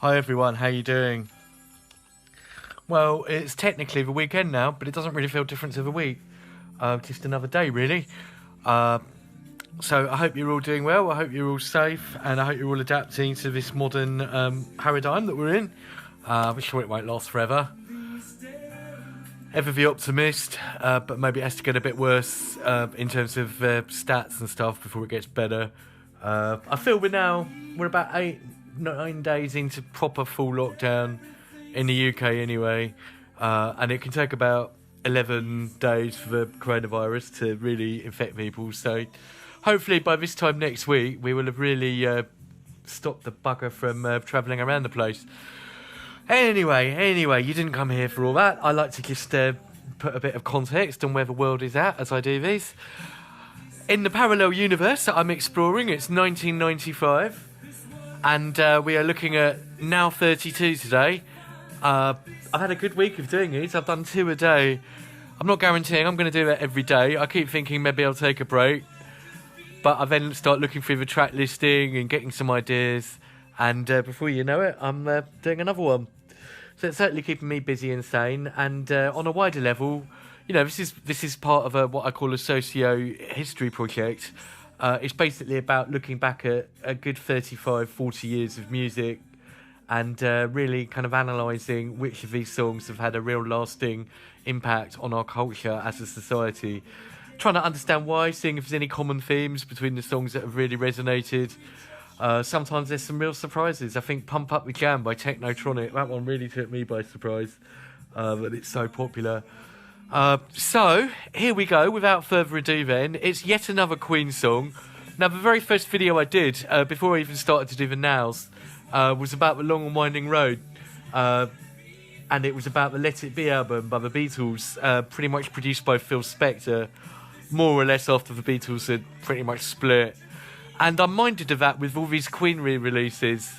Hi everyone, how you doing? Well, it's technically the weekend now, but it doesn't really feel different to the week. Just another day, really. So I hope you're all doing well, I hope you're all safe, and I hope you're all adapting to this modern paradigm that we're in. I'm sure it won't last forever. Ever the optimist, but maybe it has to get a bit worse in terms of stats and stuff before it gets better. I feel we're about 8-9 days into proper full lockdown in the UK anyway, and it can take about 11 days for the coronavirus to really infect people, so hopefully by this time next week we will have really stopped the bugger from travelling around the place. Anyway, you didn't come here for all that. I like to just put a bit of context on where the world is at as I do these. In the parallel universe that I'm exploring, it's 1995, and we are looking at Now 32 today. I've had a good week of doing these. I've done 2 a day. I'm not guaranteeing I'm going to do that every day. I keep thinking maybe I'll take a break, but I then start looking through the track listing and getting some ideas, and before you know it, I'm doing another one. So it's certainly keeping me busy and sane, and on a wider level, you know, this is part of what I call a socio-history project. It's basically about looking back at a good 35, 40 years of music and really kind of analysing which of these songs have had a real lasting impact on our culture as a society. Trying to understand why, seeing if there's any common themes between the songs that have really resonated. Sometimes there's some real surprises. I think Pump Up the Jam by Technotronic, that one really took me by surprise, but it's so popular. So, here we go, without further ado then. It's yet another Queen song. Now, the very first video I did, before I even started to do the nows, was about the Long and Winding Road. And it was about the Let It Be album by the Beatles, pretty much produced by Phil Spector, more or less after the Beatles had pretty much split. And I'm minded of that with all these Queen re-releases.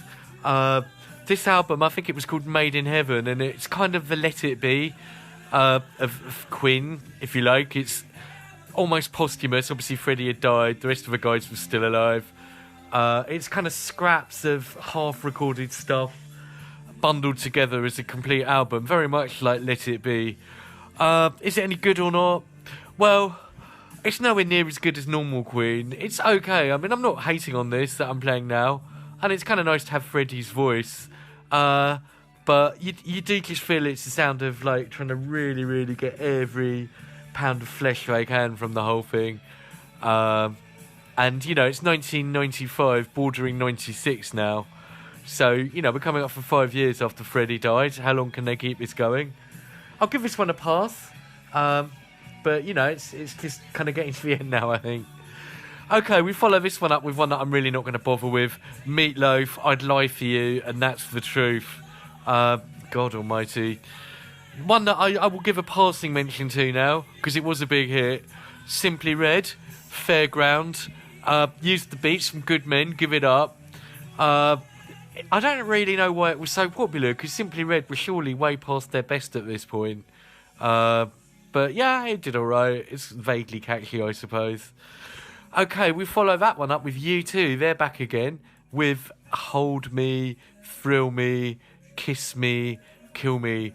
This album, I think it was called Made in Heaven, and it's kind of the Let It Be of Queen, if you like. It's almost posthumous. Obviously, Freddie had died. The rest of the guys were still alive. It's kind of scraps of half-recorded stuff bundled together as a complete album, very much like Let It Be. Is it any good or not? Well, it's nowhere near as good as normal Queen. It's okay. I mean, I'm not hating on this that I'm playing now, and it's kind of nice to have Freddie's voice. But you do just feel it's the sound of like trying to really, really get every pound of flesh they can from the whole thing. And, you know, it's 1995, bordering 96 now. So, you know, we're coming up for 5 years after Freddie died. How long can they keep this going? I'll give this one a pass. But, you know, it's just kind of getting to the end now, I think. Okay, we follow this one up with one that I'm really not going to bother with. Meatloaf, I'd Lie For You, and That's the Truth. God almighty. One that I will give a passing mention to now, because it was a big hit. Simply Red, Fairground. Used the beats from Good Men, Give It Up. I don't really know why it was so popular, because Simply Red was surely way past their best at this point. But yeah, it did alright. It's vaguely catchy, I suppose. Okay, we follow that one up with U2. They're back again with Hold Me, Thrill Me, Kiss Me, Kill Me.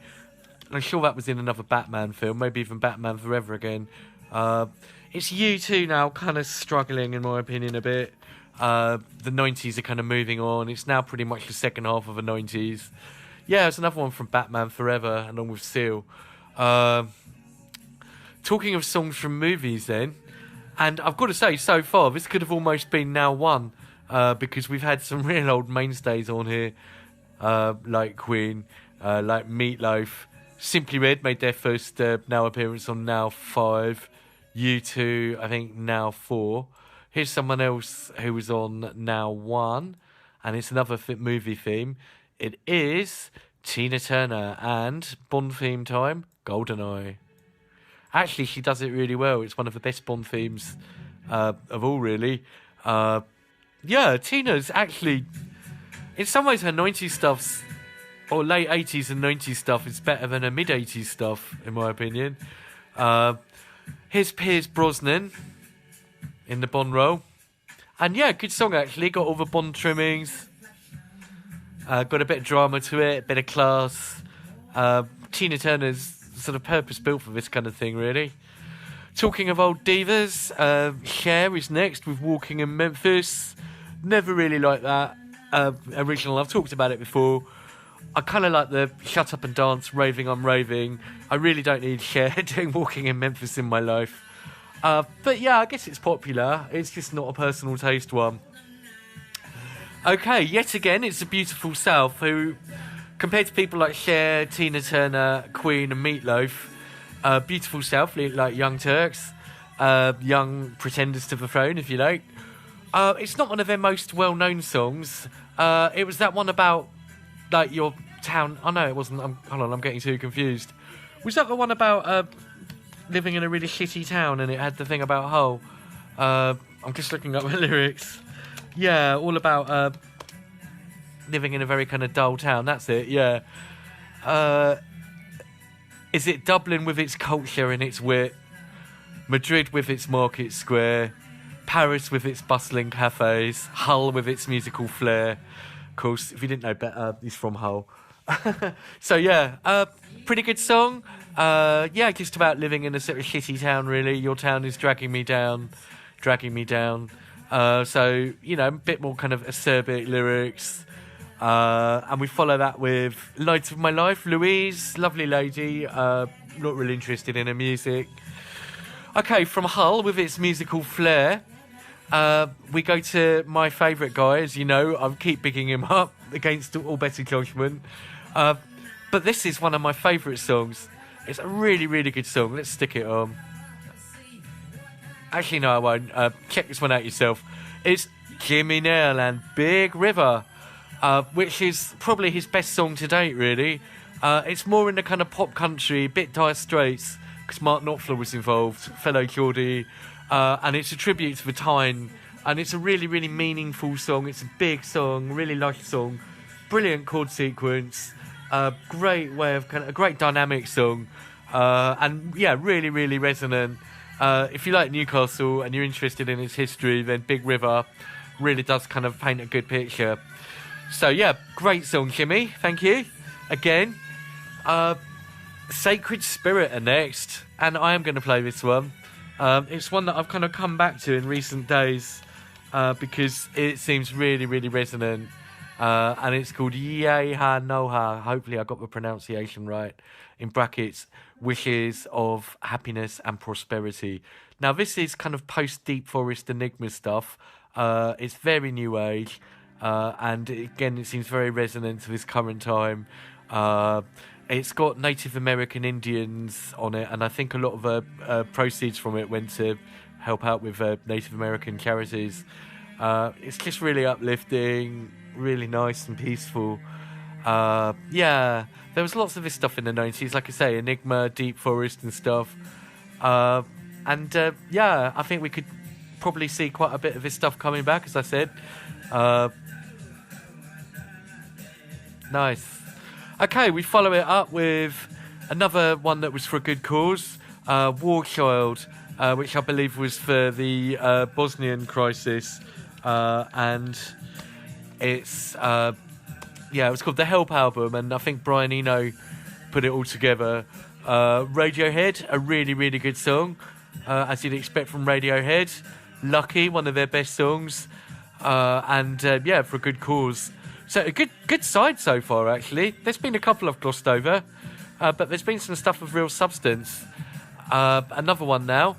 I'm sure that was in another Batman film, maybe even Batman Forever again. It's U2 now, kind of struggling in my opinion a bit. The 90s are kind of moving on. It's now pretty much the second half of the 90s. Yeah, it's another one from Batman Forever, along with Seal. Talking of songs from movies then, and I've got to say, so far, this could have almost been Now One, because we've had some real old mainstays on here, like Queen, like Meatloaf. Simply Red made their first Now appearance on Now 5. U2, I think, Now 4. Here's someone else who was on Now 1, and it's another movie theme. It is Tina Turner and Bond theme time, GoldenEye. Actually, she does it really well. It's one of the best Bond themes of all, really. Yeah, Tina's actually, in some ways, her 90s stuff's, or late 80s and 90s stuff is better than her mid-80s stuff, in my opinion. Here's Pierce Brosnan in the Bond role. And yeah, good song, actually. Got all the Bond trimmings. Got a bit of drama to it, a bit of class. Tina Turner's sort of purpose-built for this kind of thing, really. Talking of old divas, Cher is next with Walking in Memphis. Never really liked that original. I've talked about it before. I kind of like the Shut Up and Dance, Raving I'm Raving. I really don't need Cher doing Walking in Memphis in my life. But yeah, I guess it's popular. It's just not a personal taste one. Okay, yet again, it's the Beautiful South, who, compared to people like Cher, Tina Turner, Queen and Meatloaf, Beautiful South, like Young Turks, young pretenders to the throne, if you like. It's not one of their most well-known songs. It was that one about, like, your town. Oh, no, it wasn't. Hold on, I'm getting too confused. Was that the one about living in a really shitty town, and it had the thing about Hull? I'm just looking up the lyrics. Yeah, all about living in a very kind of dull town. That's it, yeah. Is it Dublin with its culture and its wit? Madrid with its market square? Paris with its bustling cafes? Hull with its musical flair? Of course, if you didn't know better, he's from Hull. So yeah, pretty good song. Yeah, just about living in a sort of shitty town, really. Your town is dragging me down. So, you know, a bit more kind of acerbic lyrics. And we follow that with Light of My Life, Louise, lovely lady, not really interested in her music. Okay, from Hull with its musical flair, we go to my favourite guy, as you know. I keep bigging him up against all better judgment. But this is one of my favourite songs. It's a really, really good song. Let's stick it on. Actually, no, I won't. Check this one out yourself. It's Jimmy Nail and Big River, which is probably his best song to date, really. It's more in the kind of pop country, bit Dire Straits, because Mark Knopfler was involved, fellow Goldie, and it's a tribute to the time, and it's a really, really meaningful song. It's a big song, really lush song, brilliant chord sequence, great way of a great dynamic song, and yeah, really, really resonant. If you like Newcastle and you're interested in its history, then Big River really does kind of paint a good picture. So yeah, great song, Jimmy. Thank you. Again, Sacred Spirit are next, and I am going to play this one. It's one that I've kind of come back to in recent days because it seems really, really resonant. And it's called Yea Ha No Ha. Hopefully I got the pronunciation right. In brackets, wishes of happiness and prosperity. Now this is kind of post Deep Forest Enigma stuff. It's very new age, and again it seems very resonant to this current time. It's got Native American Indians on it, and I think a lot of the proceeds from it went to help out with Native American charities. It's just really uplifting, really nice and peaceful. Yeah, there was lots of this stuff in the 90s, like I say, Enigma, Deep Forest and stuff. Yeah, I think we could probably see quite a bit of this stuff coming back, as I said. Nice. Okay, we follow it up with another one that was for a good cause, War Child, which I believe was for the Bosnian crisis. And it's it was called the Help album, and I think Brian Eno put it all together. Radiohead, a really, really good song, as you'd expect from Radiohead. Lucky, one of their best songs, and for a good cause. So a good side so far, actually. There's been a couple I've glossed over, but there's been some stuff of real substance. Another one now,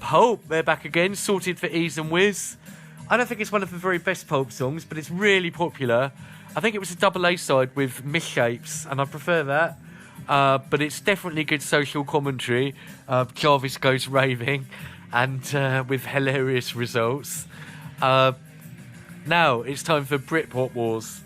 Pulp, they're back again, Sorted for Ease and Whiz. I don't think it's one of the very best Pulp songs, but it's really popular. I think it was a double A side with Misshapes, and I prefer that. But it's definitely good social commentary. Jarvis goes raving, and with hilarious results. Now it's time for Britpop Wars.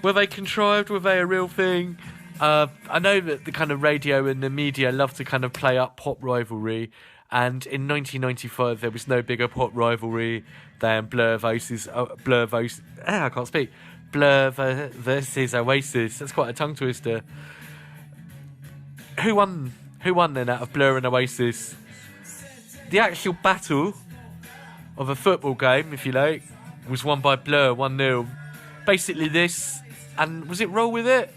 Were they contrived? Were they a real thing? I know that the kind of radio and the media love to kind of play up pop rivalry, and in 1995 there was no bigger pop rivalry than Blur versus Oasis. That's quite a tongue twister. Who won then out of Blur and Oasis? The actual battle of a football game, if you like, was won by Blur, 1-0. Basically this and was it Roll With It?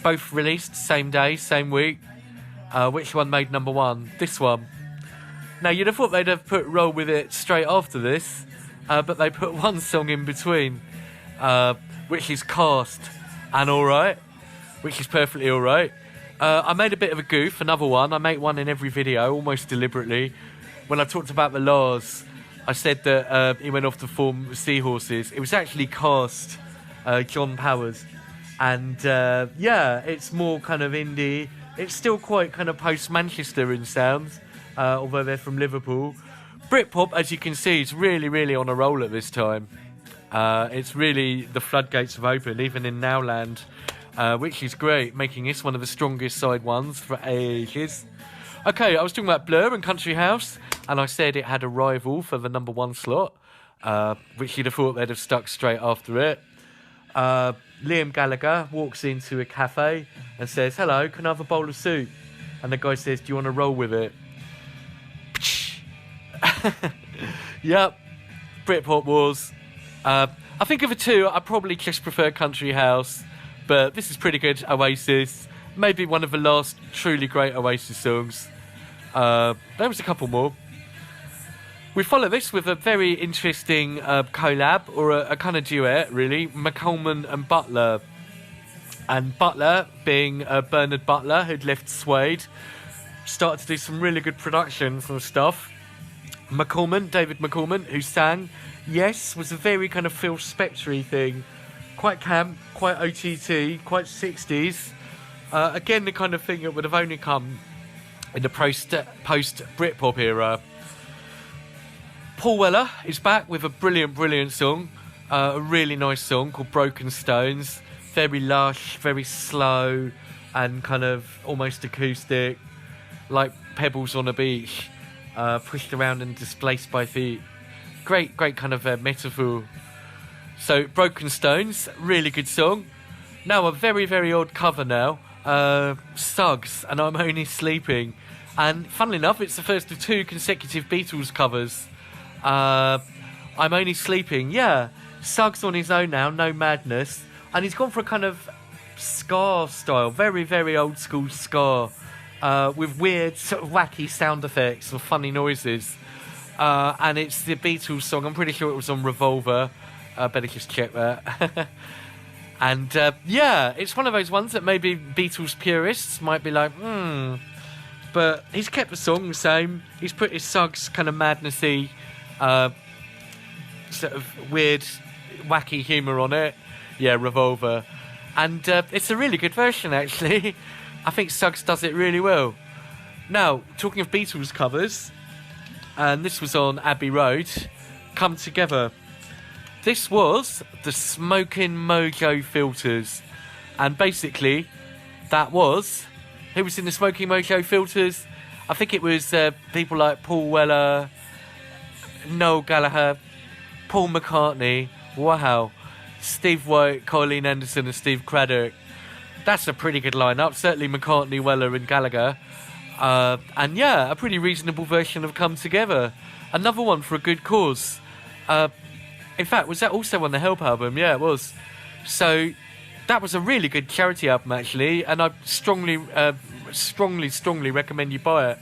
Both released same day, same week. Which one made number one? This one. Now, you'd have thought they'd have put Roll With It straight after this, but they put one song in between, which is Cast and Alright, which is perfectly alright. I made a bit of a goof, another one. I make one in every video, almost deliberately. When I talked about the Lars, I said that he went off to form Seahorses. It was actually Cast, John Powers. And yeah, it's more kind of indie. It's still quite kind of post-Manchester in sounds, although they're from Liverpool. Britpop, as you can see, is really, really on a roll at this time. It's really, the floodgates have opened, even in Nowland, which is great, making this one of the strongest side ones for ages. Okay, I was talking about Blur and Country House, and I said it had a rival for the number one slot, which you'd have thought they'd have stuck straight after it. Liam Gallagher walks into a cafe and says, "Hello, can I have a bowl of soup?" And the guy says, "Do you want to roll with it?" Yep, Britpop Wars. I think of the two, I probably just prefer Country House, but this is pretty good. Oasis, maybe one of the last truly great Oasis songs. There was a couple more. We follow this with a very interesting collab, or a kind of duet, really. McColeman and Butler. And Butler, being Bernard Butler, who'd left Suede, started to do some really good productions and stuff. McColeman, David McColeman, who sang Yes, was a very kind of Phil Spector-y thing. Quite camp, quite OTT, quite 60s. Again, the kind of thing that would have only come in the post-Britpop era. Paul Weller is back with a brilliant song. A really nice song called Broken Stones. Very lush, very slow, and kind of almost acoustic. Like pebbles on a beach. Pushed around and displaced by feet. Great kind of metaphor. So, Broken Stones, really good song. Now, a very odd cover now. Suggs, and I'm Only Sleeping. And, funnily enough, it's the first of two consecutive Beatles covers. I'm Only Sleeping, yeah. Suggs on his own now, No Madness. And he's gone for a kind of ska style, very old school ska. With weird, sort of wacky sound effects and funny noises. And it's the Beatles song. I'm pretty sure it was on Revolver. I better just check that. And yeah, it's one of those ones that maybe Beatles purists might be like, But he's kept the song the same. He's put his Suggs kind of madnessy, sort of weird, wacky humour on it. Yeah, Revolver. And it's a really good version, actually. I think Suggs does it really well. Now, talking of Beatles covers, and this was on Abbey Road, Come Together. This was the Smoking Mojo Filters. And basically, that was... Who was in the Smoking Mojo Filters? I think it was people like Paul Weller, Noel Gallagher, Paul McCartney, wow, Steve White, Colleen Anderson and Steve Craddock. That's a pretty good lineup. Certainly McCartney, Weller and Gallagher. And yeah, a pretty reasonable version of Come Together. Another one for a good cause. In fact, was that also on the Help album? Yeah, it was. So that was a really good charity album, actually. And I strongly recommend you buy it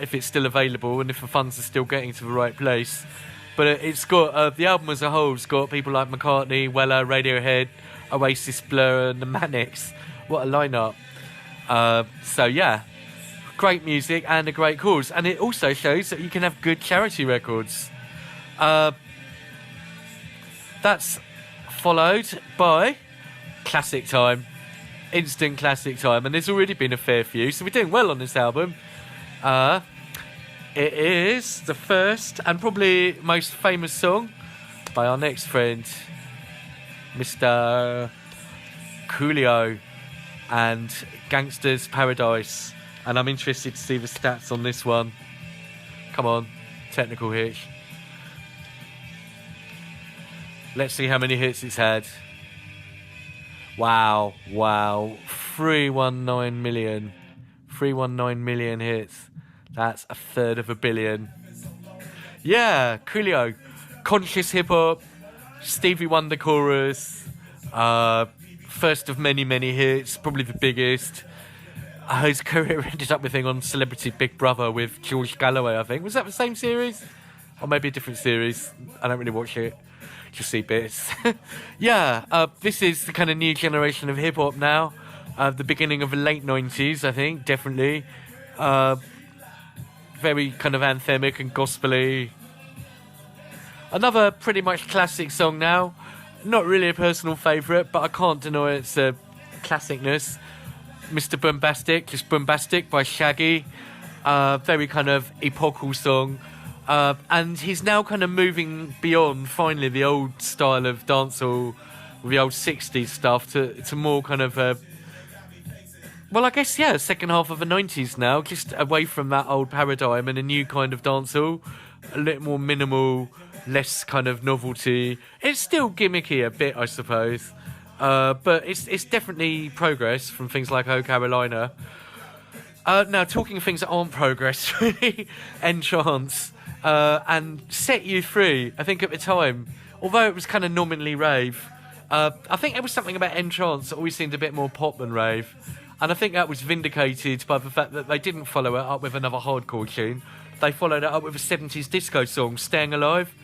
if it's still available and if the funds are still getting to the right place. But it's got, the album as a whole has got people like McCartney, Weller, Radiohead, Oasis, Blur and the Manics. What a lineup. So yeah, great music and a great cause. And it also shows that you can have good charity records. That's followed by Classic Time. Instant Classic Time. And there's already been a fair few, so we're doing well on this album. It is the first and probably most famous song by our next friend, Mr. Coolio and Gangster's Paradise. And I'm interested to see the stats on this one. Come on, technical hit. Let's see how many hits it's had. Wow. 319 million. 319 million hits. That's a third of a billion. Yeah, Coolio. Conscious hip-hop. Stevie Wonder chorus, first of many, many hits, probably the biggest. His career ended up with being on Celebrity Big Brother with George Galloway, I think. Was that the same series? Or maybe a different series? I don't really watch it. Just see bits. Yeah, this is the kind of new generation of hip-hop now. The beginning of the late 90s, I think, definitely. Very kind of anthemic and gospel-y. Another pretty much classic song now. Not really a personal favourite, but I can't deny its classicness. Mr. Bombastic, just Bombastic by Shaggy. Very kind of epochal song. And he's now kind of moving beyond, finally, the old style of dancehall, the old 60s stuff, to more kind of... well, I guess, yeah, second half of the 90s now, just away from that old paradigm and a new kind of dancehall. A little more minimal, less kind of novelty. It's still gimmicky a bit, I suppose. But it's definitely progress from things like Oh Carolina. Now, talking of things that aren't progress, really, Entrance and Set You Free, I think at the time, although it was kind of nominally rave, I think there was something about Entrance that always seemed a bit more pop than rave. And I think that was vindicated by the fact that they didn't follow it up with another hardcore tune. They followed it up with a 70s disco song, Staying Alive,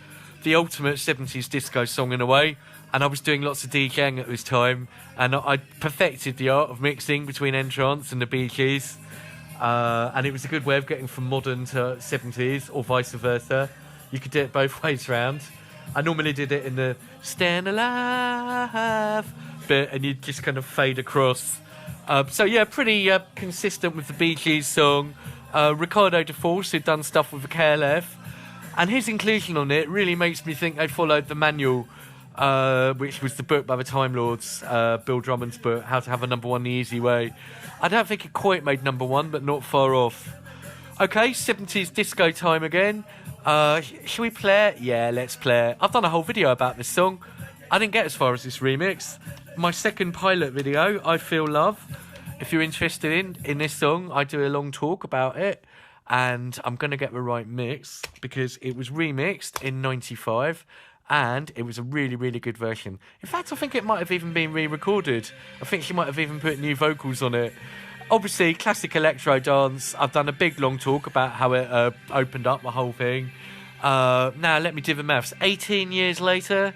the ultimate 70s disco song in a way. And I was doing lots of DJing at this time, and I perfected the art of mixing between Entrance and the Bee Gees. And it was a good way of getting from modern to 70s, or vice versa. You could do it both ways round. I normally did it in the Staying Alive bit, and you'd just kind of fade across. So yeah, pretty consistent with the Bee Gees song. Ricardo DeForce, who'd done stuff with the KLF, and his inclusion on it really makes me think they followed the manual, which was the book by the Time Lords, Bill Drummond's book, How to Have a Number One the Easy Way. I don't think it quite made number one, but not far off. Okay, 70s disco time again. Shall we play it? Yeah, let's play it. I've done a whole video about this song. I didn't get as far as this remix. My second pilot video, I Feel Love. If you're interested in this song, I do a long talk about it. And I'm going to get the right mix because it was remixed in 95. And it was a really, really good version. In fact, I think it might have even been re-recorded. I think she might have even put new vocals on it. Obviously, classic electro dance. I've done a big, long talk about how it opened up the whole thing. Now, let me do the maths. 18 years later,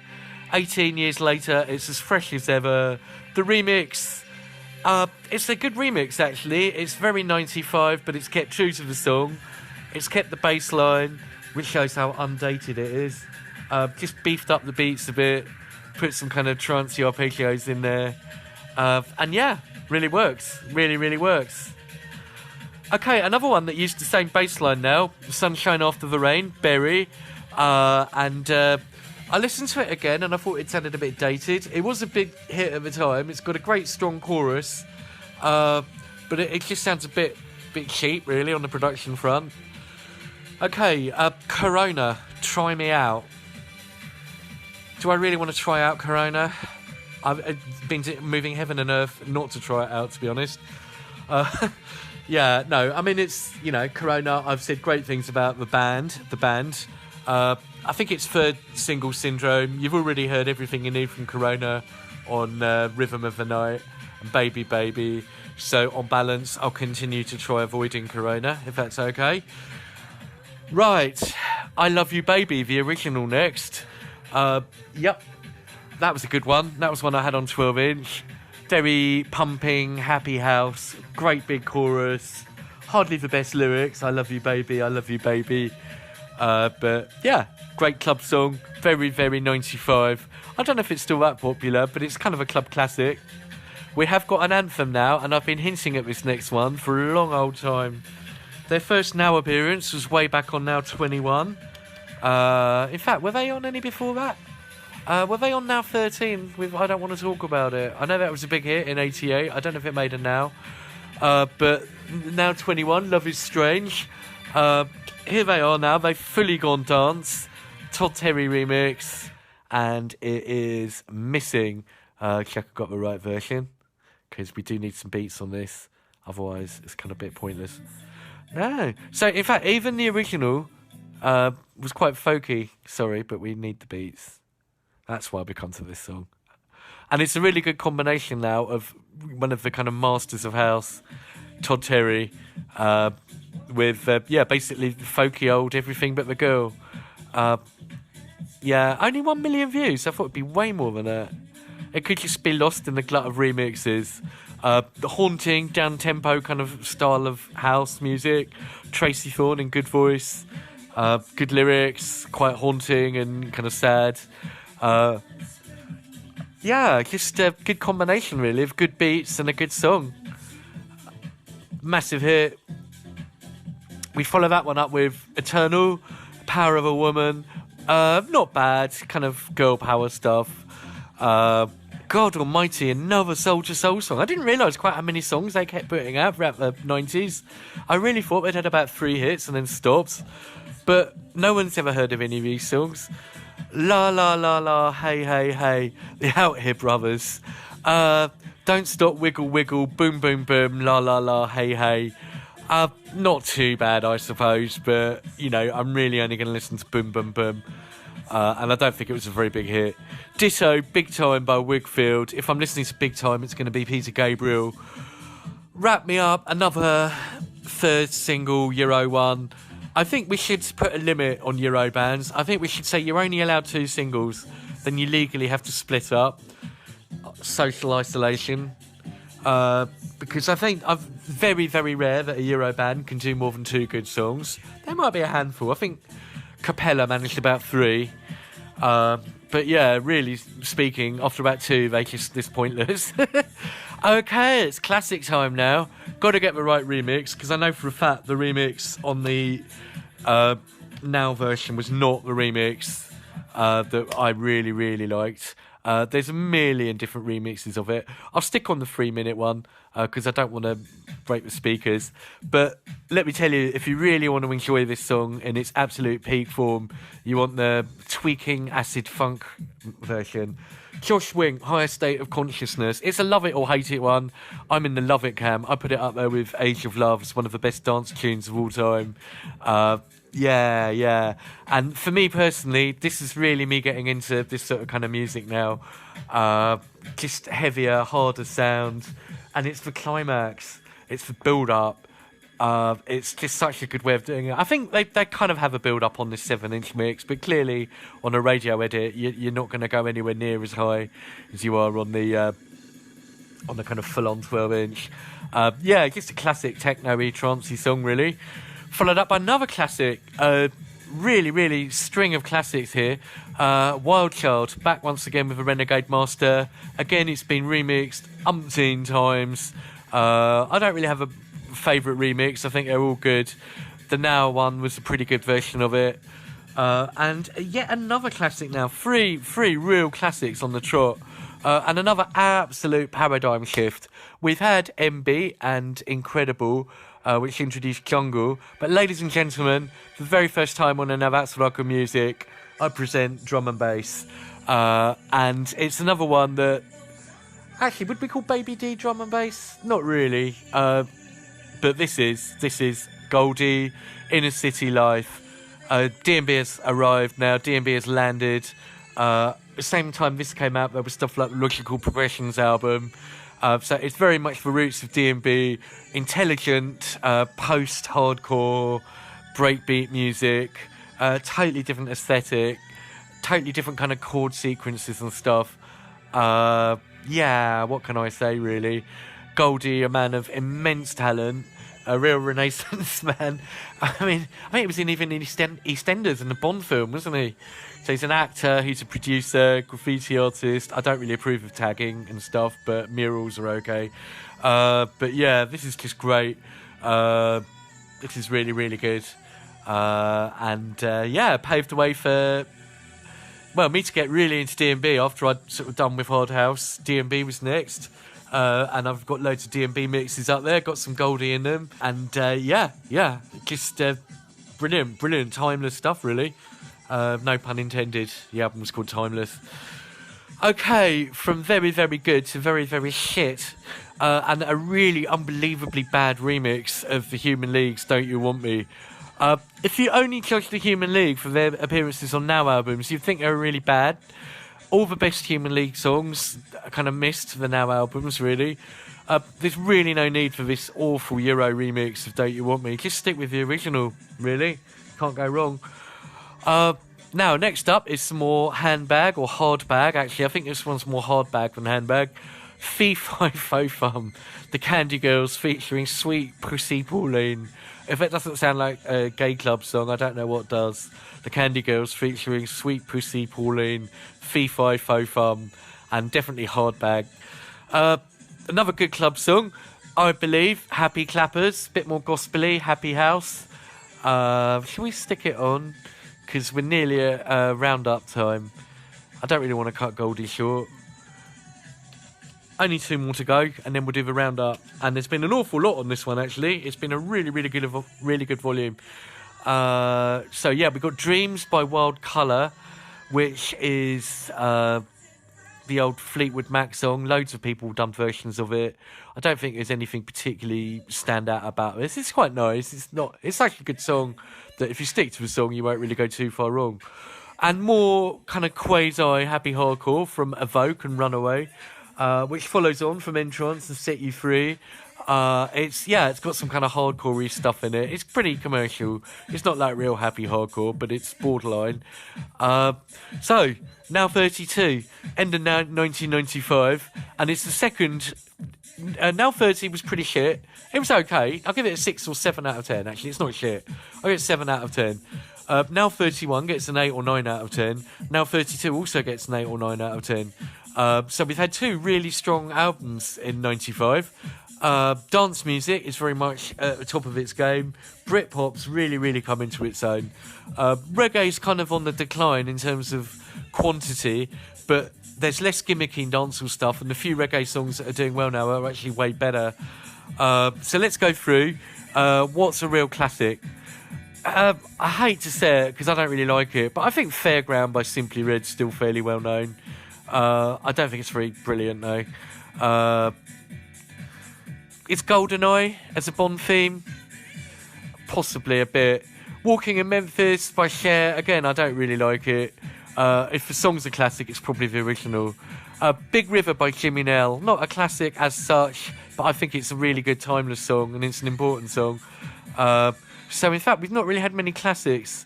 it's as fresh as ever. The remix, it's a good remix, actually. It's very 95, but it's kept true to the song. It's kept the bass line, which shows how undated it is. Just beefed up the beats a bit, put some kind of trancey arpeggios in there. And yeah, really works. Really, really works. Okay, another one that used the same bass line now, Sunshine After the Rain, Berry. And I listened to it again and I thought it sounded a bit dated. It was a big hit at the time. It's got a great strong chorus. But it just sounds a bit cheap, really, on the production front. Okay, Corona, Try Me Out. Do I really want to try out Corona? I've been moving heaven and earth not to try it out, to be honest. Yeah, no, I mean, it's, you know, Corona, I've said great things about the band. I think it's third single Syndrome. You've already heard everything you need from Corona on Rhythm of the Night and Baby Baby. So, on balance, I'll continue to try avoiding Corona, if that's okay. Right, I Love You Baby, the original next. Yep, that was a good one. That was one I had on 12-inch. Very pumping, happy house, great big chorus. Hardly the best lyrics. I love you, baby. I love you, baby. But yeah, great club song. Very, very 95. I don't know if it's still that popular, but it's kind of a club classic. We have got an anthem now, and I've been hinting at this next one for a long old time. Their first Now appearance was way back on Now 21. In fact, were they on any before that? Were they on Now 13 with I Don't Want to Talk About It? I know that was a big hit in 88. I don't know if it made a Now. But Now 21, Love Is Strange. Here they are now. They've fully gone dance. Todd Terry remix. And it is Missing. Check I've got the right version. Because we do need some beats on this. Otherwise, it's kind of a bit pointless. No. So, in fact, even the original was quite folky. Sorry, but we need the beats. That's why we come to this song. And it's a really good combination now of one of the kind of masters of house, Todd Terry, with, basically folky old Everything But the Girl. Only 1 million views. I thought it'd be way more than that. It could just be lost in the glut of remixes. The haunting, down-tempo kind of style of house music. Tracy Thorn in good voice. Good lyrics, quite haunting and kind of sad. Just a good combination, really, of good beats and a good song. Massive hit. We follow that one up with Eternal, Power of a Woman. Not bad, kind of girl power stuff. God Almighty, another Soldier Soul song. I didn't realise quite how many songs they kept putting out throughout the 90s. I really thought they'd had about 3 hits and then stopped. But no one's ever heard of any of these songs. La La La La, Hey Hey Hey, the Out Here Brothers. Don't Stop, Wiggle Wiggle, Boom Boom Boom, La La La, Hey Hey. Not too bad, I suppose, but, I'm really only going to listen to Boom Boom Boom. And I don't think it was a very big hit. Ditto, Big Time by Wigfield. If I'm listening to Big Time, it's going to be Peter Gabriel. Wrap Me Up, another third single, Euro one. I think we should put a limit on Euro bands. I think we should say you're only allowed 2 singles. Then you legally have to split up. Social isolation. Because I think very, very rare that a Euro band can do more than 2 good songs. There might be a handful. I think Capella managed about 3. But yeah, really speaking, after about 2, they just this pointless. Okay, it's classic time now. Got to get the right remix, because I know for a fact the remix on the Now version was not the remix that I really, really liked. There's a million different remixes of it. I'll stick on the 3-minute one because I don't want to break the speakers. But let me tell you, if you really want to enjoy this song in its absolute peak form, you want the tweaking acid funk version. Josh Wink, Higher State of Consciousness. It's a love it or hate it one. I'm in the love it camp. I put it up there with Age of Love. It's one of the best dance tunes of all time. Yeah. And for me personally, this is really me getting into this sort of kind of music now. Just heavier, harder sound. And it's the climax. It's the build-up. It's just such a good way of doing it. I think they kind of have a build-up on this 7-inch mix, but clearly on a radio edit, you're not going to go anywhere near as high as you are on the kind of full-on 12-inch. Just a classic techno-y, trancey song, really. Followed up by another classic, really, really string of classics here. Wild Child, back once again with a Renegade Master. Again, it's been remixed umpteen times. I don't really have a favourite remix. I think they're all good. The Now one was a pretty good version of it. And yet another classic now. Three real classics on the trot. And another absolute paradigm shift. We've had MB and Incredible, which introduced jungle. But ladies and gentlemen, for the very first time on Now That's What I Call Music, I present drum and bass. And it's another one that... Actually, would we call Baby D drum and bass? Not really. But this is Goldie, Inner City Life. DMB has arrived now. DMB has landed. At the same time this came out, there was stuff like the Logical Progressions album. So it's very much the roots of DMB. Intelligent, post-hardcore, breakbeat music. Totally different aesthetic. Totally different kind of chord sequences and stuff. What can I say, really? Goldie, a man of immense talent. A real renaissance man. I think he was even in EastEnders and the Bond film, wasn't he? So he's an actor, he's a producer, graffiti artist. I don't really approve of tagging and stuff, but murals are okay. But yeah, this is just great. This is really, really good. Paved the way for, me to get really into DMB after I'd sort of done with Hard House. DMB was next. And I've got loads of DMB mixes up there, got some Goldie in them, and just brilliant, timeless stuff, really. No pun intended. The album was called Timeless. Okay, from very, very good to very, very shit, and a really unbelievably bad remix of the Human League's Don't You Want Me. If you only judge the Human League for their appearances on Now albums, you'd think they were really bad. All the best Human League songs kind of missed the Now albums, really. There's really no need for this awful Euro remix of Don't You Want Me. Just stick with the original, really. Can't go wrong. Now, next up is some more handbag or hard bag. Actually, I think this one's more hard bag than handbag. Fee Fi Fo Fum, the Candy Girls featuring Sweet Pussy Pauline. If that doesn't sound like a gay club song, I don't know what does. The Candy Girls featuring Sweet Pussy Pauline, Fee Fi Fo Fum, and definitely hard bag. Another good club song, I believe, Happy Clappers, bit more gospel-y, Happy House. Shall we stick it on? Because we're nearly at round-up time. I don't really want to cut Goldie short. Only 2 more to go, and then we'll do the round-up. And there's been an awful lot on this one, actually. It's been a really good volume. So, yeah, we've got Dreams by Wild Colour, which is the old Fleetwood Mac song. Loads of people done versions of it. I don't think there's anything particularly stand out about this. It's quite nice. It's actually a good song that if you stick to the song, you won't really go too far wrong. And more kind of quasi happy hardcore from Evoke and Runaway, which follows on from Entrance and Set You Free. It's got some kind of hardcore-y stuff in it. It's pretty commercial. It's not like real happy hardcore, but it's borderline. So, Now 32, end of 1995, and it's the second. Now 30 was pretty shit. It was okay. I'll give it a 6 or 7 out of 10, actually. It's not shit. I'll give it 7 out of 10. Now 31 gets an 8 or 9 out of 10. Now 32 also gets an 8 or 9 out of 10. So we've had 2 really strong albums in 95. Dance music is very much at the top of its game. Britpop's really come into its own. Reggae's kind of on the decline in terms of quantity, but there's less gimmicky dancehall stuff, and the few reggae songs that are doing well now are actually way better. So let's go through what's a real classic. I hate to say it because I don't really like it, but I think Fairground by Simply Red's still fairly well known. I don't think it's very brilliant though. It's GoldenEye as a Bond theme, possibly a bit. Walking in Memphis by Cher, again, I don't really like it. If the song's a classic, it's probably the original. Big River by Jimmy Nell, not a classic as such, but I think it's a really good timeless song and it's an important song. So in fact, we've not really had many classics.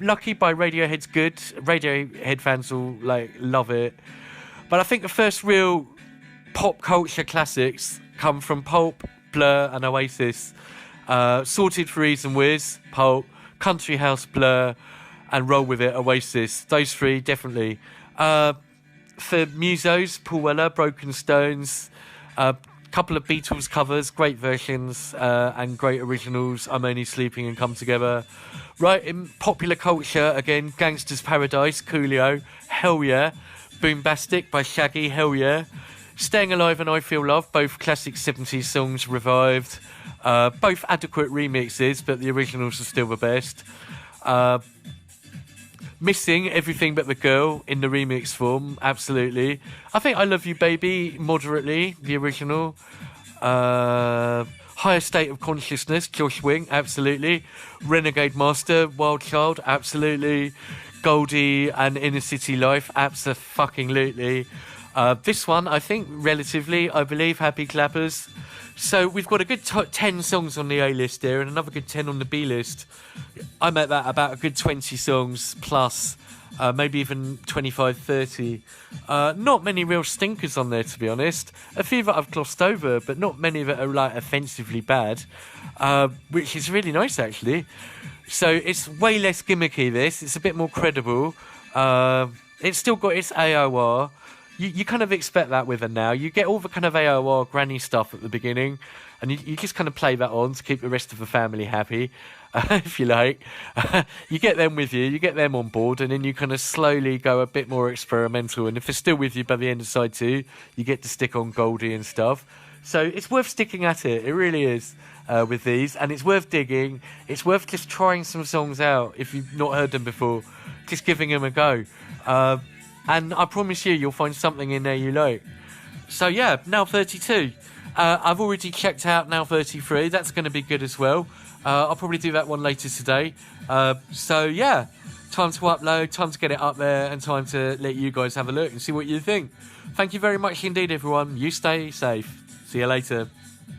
Lucky by Radiohead's good. Radiohead fans will love it. But I think the first real pop culture classics come from Pulp, Blur and Oasis. Sorted for Ease and Wiz, Pulp, Country House, Blur, and Roll With It, Oasis. Those 3, definitely. For musos, Paul Weller, Broken Stones, couple of Beatles covers, great versions, and great originals, I'm Only Sleeping and Come Together. Right, in popular culture, again, Gangster's Paradise, Coolio, hell yeah. Boombastic by Shaggy, hell yeah. Staying Alive and I Feel Love, both classic 70s songs revived. Both adequate remixes, but the originals are still the best. Missing Everything But the Girl in the remix form, absolutely. I think I Love You Baby, moderately, the original. Higher State of Consciousness, Josh Wing, absolutely. Renegade Master, Wild Child, absolutely. Goldie and Inner City Life, abso-fucking-lutely. This one, I think, relatively, I believe, Happy Clappers. So we've got a good 10 songs on the A list here and another good 10 on the B list. I'm at that about a good 20 songs plus, maybe even 25, 30. Not many real stinkers on there, to be honest. A few that I've glossed over, but not many that are offensively bad, which is really nice, actually. So it's way less gimmicky, this. It's a bit more credible. It's still got its AOR. You kind of expect that with her now. You get all the kind of AOR granny stuff at the beginning, and you just kind of play that on to keep the rest of the family happy, if you like. You get them with you get them on board, and then you kind of slowly go a bit more experimental. And if they're still with you by the end of side 2, you get to stick on Goldie and stuff. So it's worth sticking at it. It really is with these, and it's worth digging. It's worth just trying some songs out if you've not heard them before, just giving them a go. And I promise you'll find something in there you like. So yeah, Now 32. I've already checked out Now 33. That's going to be good as well. I'll probably do that one later today. So yeah, time to upload, time to get it up there, and time to let you guys have a look and see what you think. Thank you very much indeed, everyone. You stay safe. See you later.